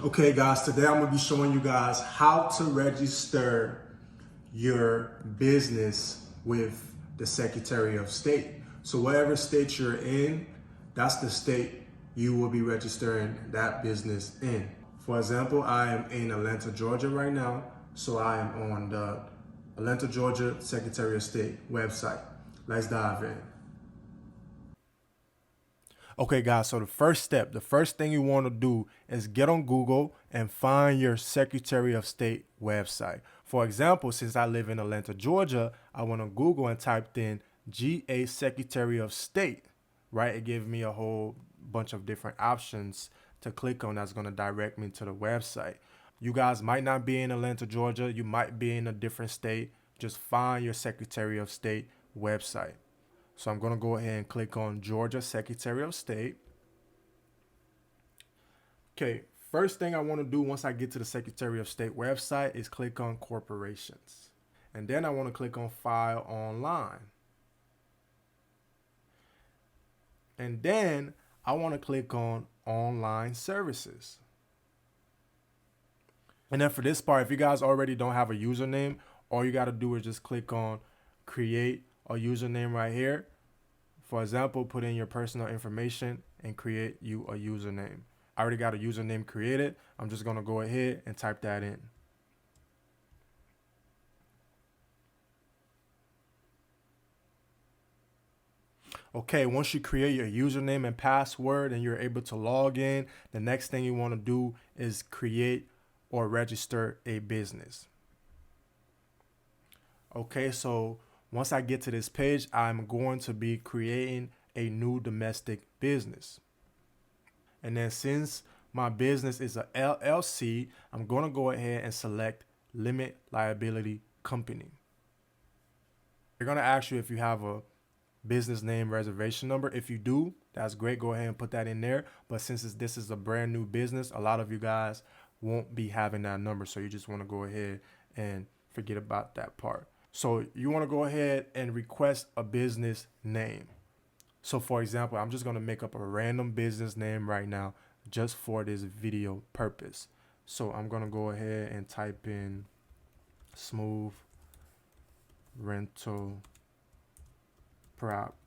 Okay guys, today I'm going to be showing you guys how to register your business with the Secretary of State. So whatever state you're in, that's the state you will be registering that business in. For example, I am in Atlanta, Georgia right now. So I am on the Atlanta, Georgia Secretary of State website. Let's dive in. Okay guys, so the first thing you want to do is get on Google and find your Secretary of State website. For example, since I live in Atlanta, Georgia, I went on Google and typed in GA Secretary of State, right? It gave me a whole bunch of different options to click on that's going to direct me to the website. You guys might not be in Atlanta, Georgia. You might be in a different state. Just find your Secretary of State website. So I'm going to go ahead and click on Georgia Secretary of State. Okay, first thing I want to do once I get to the Secretary of State website is click on Corporations. And then I want to click on File Online. And then I want to click on Online Services. And then for this part, if you guys already don't have a username, all you got to do is just click on Create a username right here. For example, put in your personal information and create you a username. I already got a username created. I'm just going to go ahead and type that in. Okay, once you create your username and password and you're able to log in, the next thing you want to do is create or register a business. Okay, so once I get to this page, I'm going to be creating a new domestic business. And then since my business is a LLC, I'm going to go ahead and select Limit Liability Company. They're going to ask you if you have a business name reservation number. If you do, that's great. Go ahead and put that in there. But since this is a brand new business, a lot of you guys won't be having that number. So you just want to go ahead and forget about that part. So you want to go ahead and request a business name. So for example, I'm just going to make up a random business name right now just for this video purpose. So I'm going to go ahead and type in Smooth Rental Properties.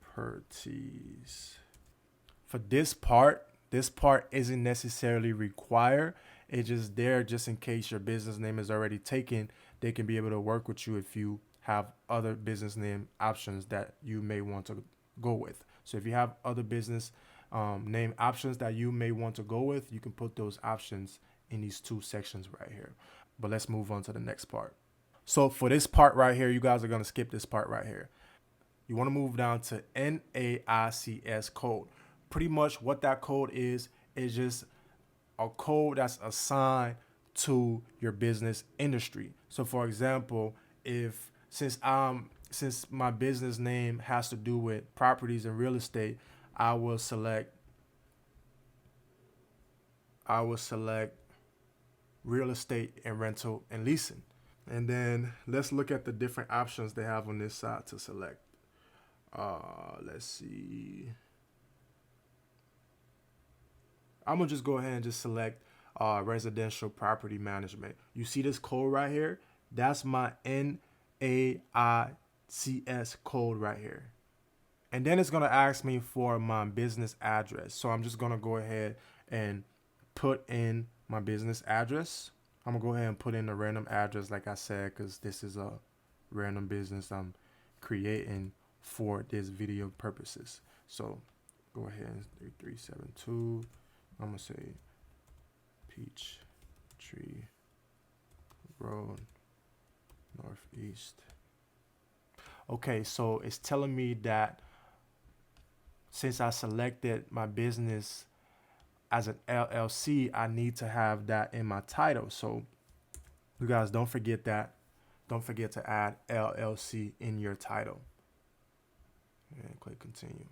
For this part isn't necessarily required. It's just there just in case your business name is already taken. They can be able to work with you if you have other business name options that you may want to go with. So if you have other business name options that you may want to go with, you can put those options in these two sections right here. But let's move on to the next part. So for this part right here, you guys are going to skip this part right here. You want to move down to Naics code. Pretty much what that code is just a code that's assigned to your business industry. So for example, since my business name has to do with properties and real estate, I will select real estate and rental and leasing. And then let's look at the different options they have on this side to select. Let's see. I'm gonna just go ahead and just select residential property management. You see this code right here? That's my NAICS code right here. And then it's gonna ask me for my business address. So I'm just gonna go ahead and put in my business address. I'm gonna go ahead and put in a random address like I said, because this is a random business I'm creating for this video purposes. So go ahead and 3372. I'm gonna say Peach Tree Road, Northeast. Okay, so it's telling me that since I selected my business as an LLC, I need to have that in my title. So you guys don't forget that. Don't forget to add LLC in your title. And click continue.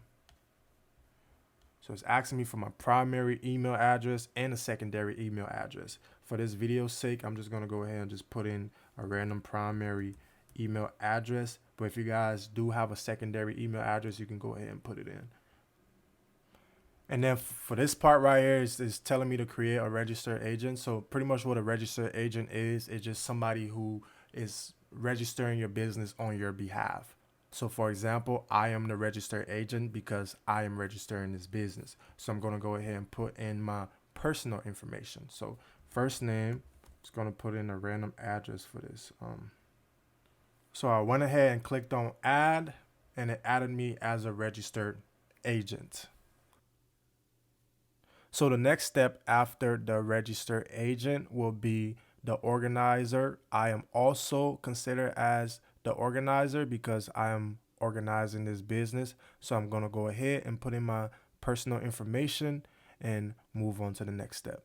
So it's asking me for my primary email address and a secondary email address. For this video's sake, I'm just going to go ahead and just put in a random primary email address. But if you guys do have a secondary email address, you can go ahead and put it in. And then for this part right here is telling me to create a registered agent. So pretty much what a registered agent is just somebody who is registering your business on your behalf. So for example, I am the registered agent because I am registering this business. So I'm going to go ahead and put in my personal information. So first name, just going to put in a random address for this. So I went ahead and clicked on add, and it added me as a registered agent. So the next step after the registered agent will be the organizer. I am also considered as the organizer because I am organizing this business. So I'm going to go ahead and put in my personal information and move on to the next step.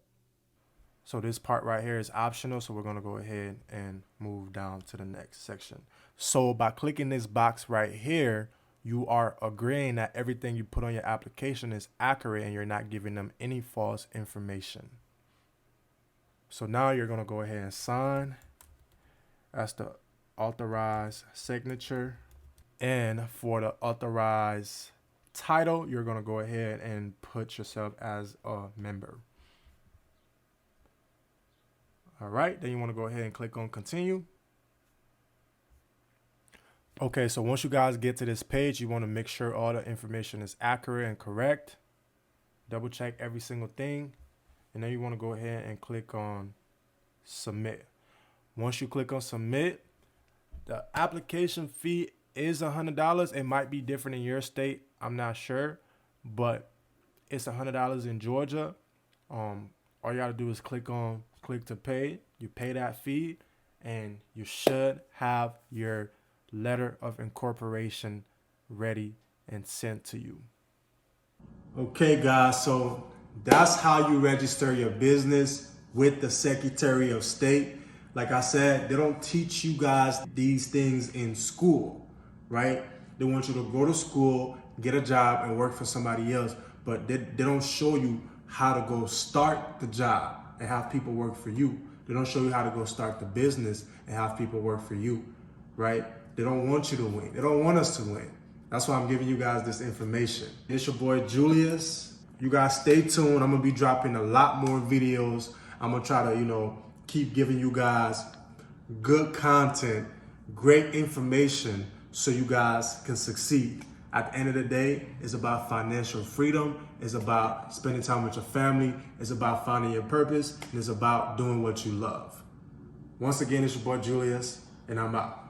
So this part right here is optional. So we're going to go ahead and move down to the next section. So by clicking this box right here, you are agreeing that everything you put on your application is accurate and you're not giving them any false information. So now you're going to go ahead and sign. That's the authorized signature. And for the authorized title, you're going to go ahead and put yourself as a member. All right, then you want to go ahead and click on continue. Okay, so once you guys get to this page, you want to make sure all the information is accurate and correct. Double check every single thing. And then you want to go ahead and click on submit. Once you click on submit, the application fee is $100. It might be different in your state. I'm not sure, but it's $100 in Georgia. All you got to do is click to pay. You pay that fee and you should have your letter of incorporation ready and sent to you. Okay guys, so that's how you register your business with the Secretary of State. Like I said, they don't teach you guys these things in school, right? They want you to go to school, get a job, and work for somebody else, but they don't show you how to go start the job and have people work for you. They don't show you how to go start the business and have people work for you, right? They don't want you to win. They don't want us to win. That's why I'm giving you guys this information. It's your boy Julius. You guys stay tuned. I'm gonna be dropping a lot more videos. I'm gonna try to, keep giving you guys good content, great information so you guys can succeed. At the end of the day, it's about financial freedom. It's about spending time with your family. It's about finding your purpose. And it's about doing what you love. Once again, it's your boy Julius, and I'm out.